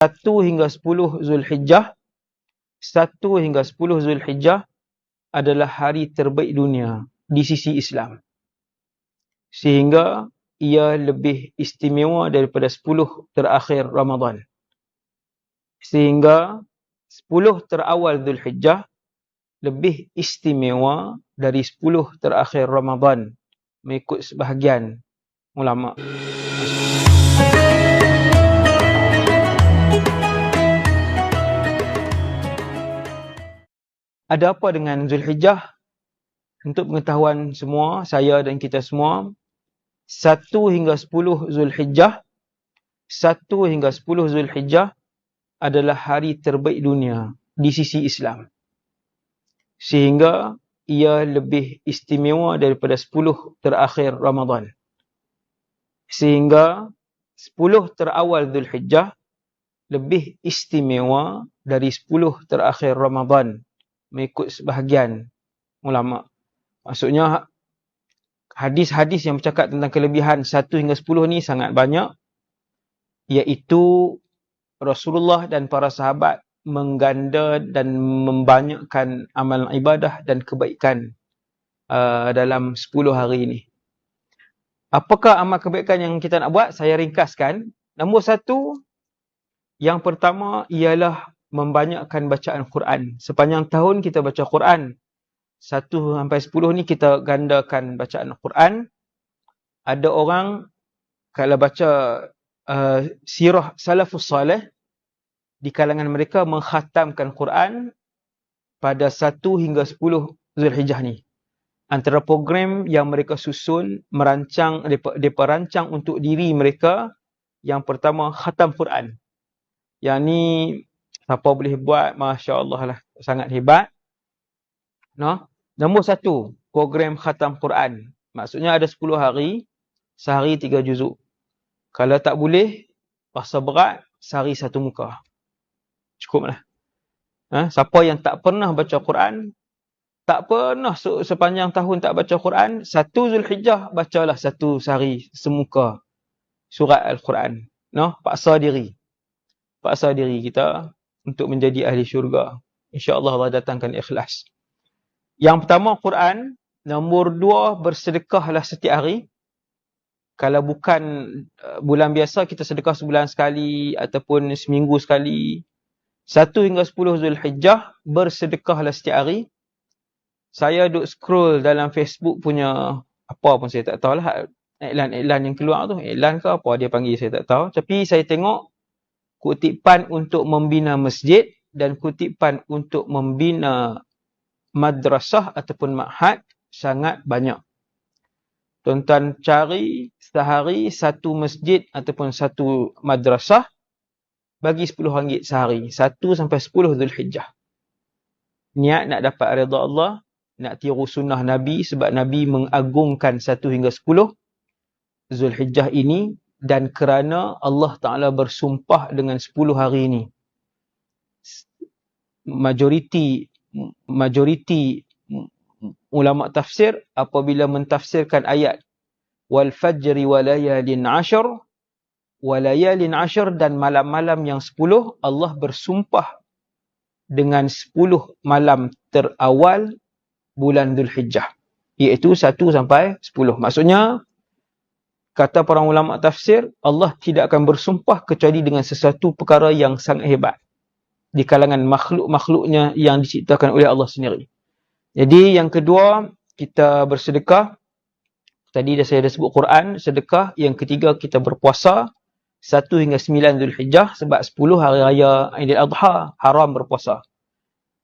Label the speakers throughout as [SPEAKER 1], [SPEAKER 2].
[SPEAKER 1] 1 hingga 10 Zulhijjah, 1 hingga 10 Zulhijjah adalah hari terbaik dunia di sisi Islam. Sehingga ia lebih istimewa daripada 10 terakhir Ramadan. Sehingga 10 terawal Zulhijjah lebih istimewa dari 10 terakhir Ramadan, mengikut sebahagian ulama. Ada apa dengan Zulhijjah? Untuk pengetahuan semua, saya dan kita semua, 1 hingga 10 Zulhijjah, 1 hingga 10 Zulhijjah adalah hari terbaik dunia di sisi Islam. Sehingga ia lebih istimewa daripada 10 terakhir Ramadan. Sehingga 10 terawal Zulhijjah lebih istimewa dari 10 terakhir Ramadan, mengikut sebahagian ulama. Maksudnya, hadis-hadis yang bercakap tentang kelebihan 1 hingga 10 ni sangat banyak, iaitu Rasulullah dan para sahabat mengganda dan membanyakkan amalan ibadah dan kebaikan dalam 10 hari ini. Apakah amal kebaikan yang kita nak buat? Saya ringkaskan. Nombor 1, yang pertama ialah membanyakkan bacaan Quran. Sepanjang tahun kita baca Quran. 1 sampai 10 ni kita gandakan bacaan Quran. Ada orang kalau baca sirah salafus salih, di kalangan mereka mengkhatamkan Quran pada 1 hingga 10 Zulhijjah ni. Antara program yang mereka susun, mereka rancang untuk diri mereka, yang pertama khatam Quran. Yang ni siapa boleh buat, Masya Allah lah, sangat hebat. No? Nombor 1, program khatam Quran. Maksudnya ada 10 hari, sehari 3 juzuk. Kalau tak boleh, rasa berat, sehari 1 muka. Cukup lah. Siapa yang tak pernah baca Quran, tak pernah sepanjang tahun tak baca Quran, 1 Zulhijjah bacalah 1 sehari semuka surat Al-Quran. No? Paksa diri kita untuk menjadi ahli syurga. InsyaAllah Allah datangkan ikhlas. Yang pertama Quran. Nombor 2, bersedekahlah setiap hari. Kalau bukan bulan biasa, kita sedekah sebulan sekali ataupun seminggu sekali. 1 hingga 10 Zulhijjah, bersedekahlah setiap hari. Saya duk scroll dalam Facebook punya, apa pun saya tak tahu lah, iklan-iklan yang keluar tu. Iklan ke apa dia panggil, saya tak tahu. Tapi saya tengok kutipan untuk membina masjid dan kutipan untuk membina madrasah ataupun ma'had sangat banyak. Tuan-tuan cari sehari 1 masjid ataupun 1 madrasah, bagi RM10 sehari. 1 sampai 10 Zulhijjah. Niat nak dapat redha Allah, nak tiru sunnah Nabi, sebab Nabi mengagungkan 1 hingga 10 Zulhijjah ini, dan kerana Allah Ta'ala bersumpah dengan 10 hari ini. Majoriti ulama tafsir apabila mentafsirkan ayat wal fajri wa layalin 'ashr, walayalin 'ashr, dan malam-malam yang 10, Allah bersumpah dengan 10 malam terawal bulan Zulhijjah, iaitu 1 sampai 10. Maksudnya, kata para ulama tafsir, Allah tidak akan bersumpah kecuali dengan sesuatu perkara yang sangat hebat di kalangan makhluk-makhluknya yang diciptakan oleh Allah sendiri. Jadi yang kedua, kita bersedekah. Tadi saya dah sebut Quran, sedekah. Yang ketiga, kita berpuasa 1 hingga 9 Zulhijjah, sebab 10 hari raya Aidil Adha haram berpuasa.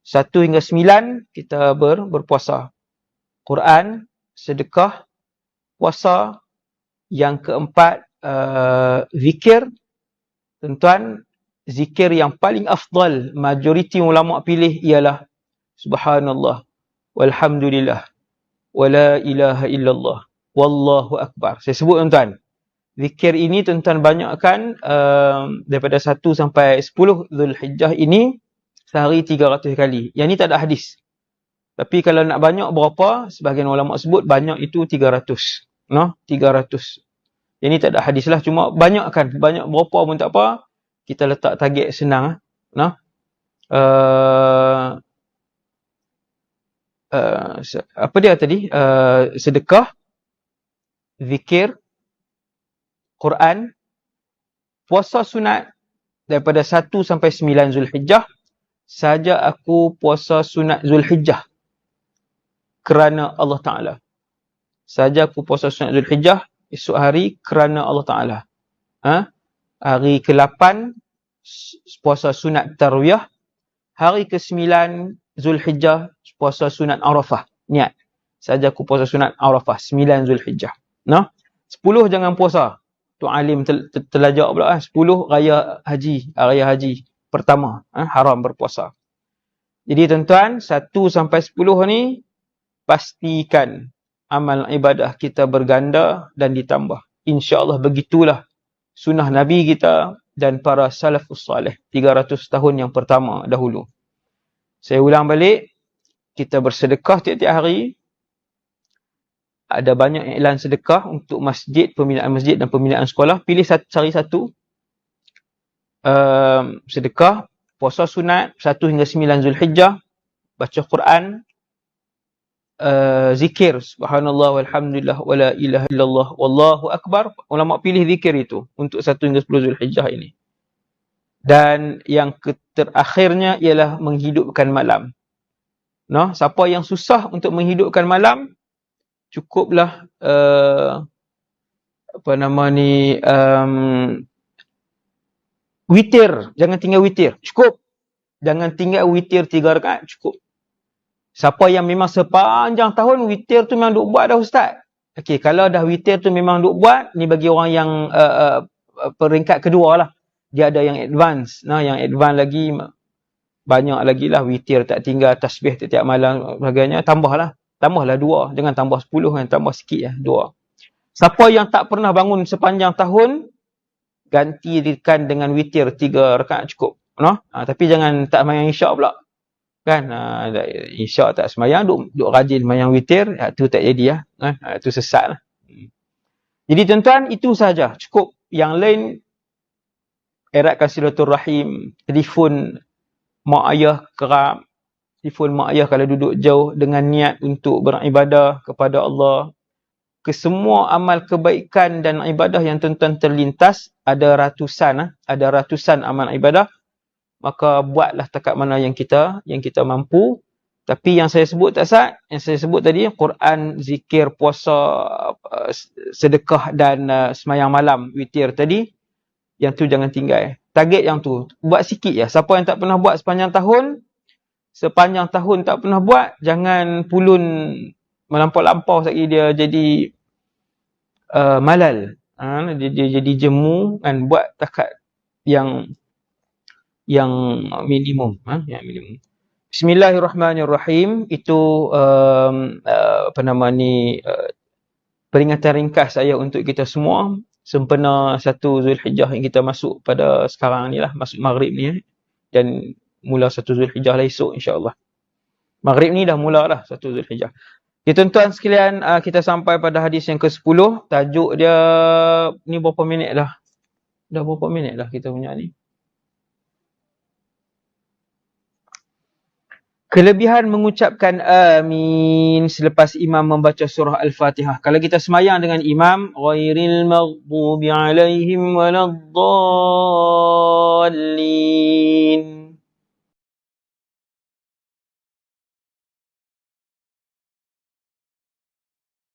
[SPEAKER 1] 1 hingga 9 kita berpuasa. Quran, sedekah, puasa. Yang keempat, zikir. Tuan-tuan, zikir yang paling afdal, majoriti ulama pilih ialah Subhanallah, walhamdulillah, wala ilaha illallah, wallahu akbar. Saya sebut tuan-tuan, zikir ini tuan-tuan banyakkan daripada 1 sampai 10 Zulhijjah ini, sehari 300 kali. Yang ni tak ada hadis. Tapi kalau nak banyak berapa, sebahagian ulama sebut banyak itu 300. No? 300. Yang ni tak ada hadis lah, cuma banyakkan. Banyak berapa pun tak apa. kita letak target senang. Apa dia tadi? Sedekah, zikir, Quran, puasa sunat daripada 1 sampai 9 Zulhijjah. Saja aku puasa sunat Zulhijjah kerana Allah Ta'ala. Saja aku puasa sunat Zulhijjah esok hari kerana Allah Ta'ala. Hari ke-8 puasa sunat Tarwiyah. Hari ke-9 Zulhijjah puasa sunat Arafah. Niat. Saja aku puasa sunat Arafah 9 Zulhijjah. 10 jangan puasa. Tu alim terlajak pula. 10 raya haji pertama. Haram berpuasa. Jadi tuan-tuan, 1 sampai 10 ni pastikan amal ibadah kita berganda dan ditambah. InsyaAllah begitulah sunnah Nabi kita dan para salafus salih 300 tahun yang pertama dahulu. Saya ulang balik, kita bersedekah tiap-tiap hari. Ada banyak iklan sedekah untuk masjid, pembinaan masjid dan pembinaan sekolah. Pilih cari satu. Sedekah, puasa sunat 1 hingga 9 Zulhijjah, baca Quran, zikir subhanallah walhamdulillah wala ilaha illallah wallahu akbar. Ulama pilih zikir itu untuk 1 hingga 10 Zulhijjah ini. Dan yang terakhirnya ialah menghidupkan malam. Siapa yang susah untuk menghidupkan malam, cukuplah witir. Jangan tinggal witir, cukup. Jangan tinggal witir 3 rakaat, cukup. Siapa yang memang sepanjang tahun witir tu memang duk buat dah ustaz. Okey, kalau dah witir tu memang duk buat, ni bagi orang yang peringkat kedua lah. Dia ada yang advance. Yang advance lagi banyak lagi lah witir, tak tinggal tasbih tiap malam sebagainya. Tambahlah 2. Jangan tambah 10 kan, tambah sikit lah 2. Siapa yang tak pernah bangun sepanjang tahun, gantikan dengan witir 3 rakaat cukup. Tapi jangan tak semayang isyak pula. Kan, isyak tak semayang, duk rajin semayang witir, tu tak jadi lah. Tu sesat lah. Jadi tuan-tuan, itu saja, cukup. Yang lain, eratkan silaturahim, telefon mak ayah kerap, telefon mak ayah kalau duduk jauh dengan niat untuk beribadah kepada Allah. Kesemua amal kebaikan dan ibadah yang tuan-tuan terlintas, ada ratusan amal ibadah. Maka buatlah takat mana yang kita mampu. Tapi yang saya sebut yang saya sebut tadi, Quran, zikir, puasa, sedekah dan semayang malam, witir tadi, yang tu jangan tinggal. Target yang tu, buat sikit ya. Siapa yang tak pernah buat sepanjang tahun tak pernah buat, jangan pulun melampau-lampau sekali dia jadi malal. Dia jadi jemu, kan, buat takat yang minimum. Yang minimum. Bismillahirrahmanirrahim. Itu peringatan ringkas saya untuk kita semua. Sempena 1 Zulhijjah yang kita masuk pada sekarang ni lah, masuk maghrib ni. Dan mula 1 Zulhijjah lah esok insyaAllah. Maghrib ni dah mula lah 1 Zulhijjah. Okay, tuan-tuan sekalian, kita sampai pada hadis yang ke-10. Tajuk dia, ni berapa minit dah? Dah berapa minit dah kita punya ni? Kelebihan mengucapkan amin selepas imam membaca surah Al-Fatihah. Kalau kita semayang dengan imam, ghairil maghdubi alaihim waladdallin,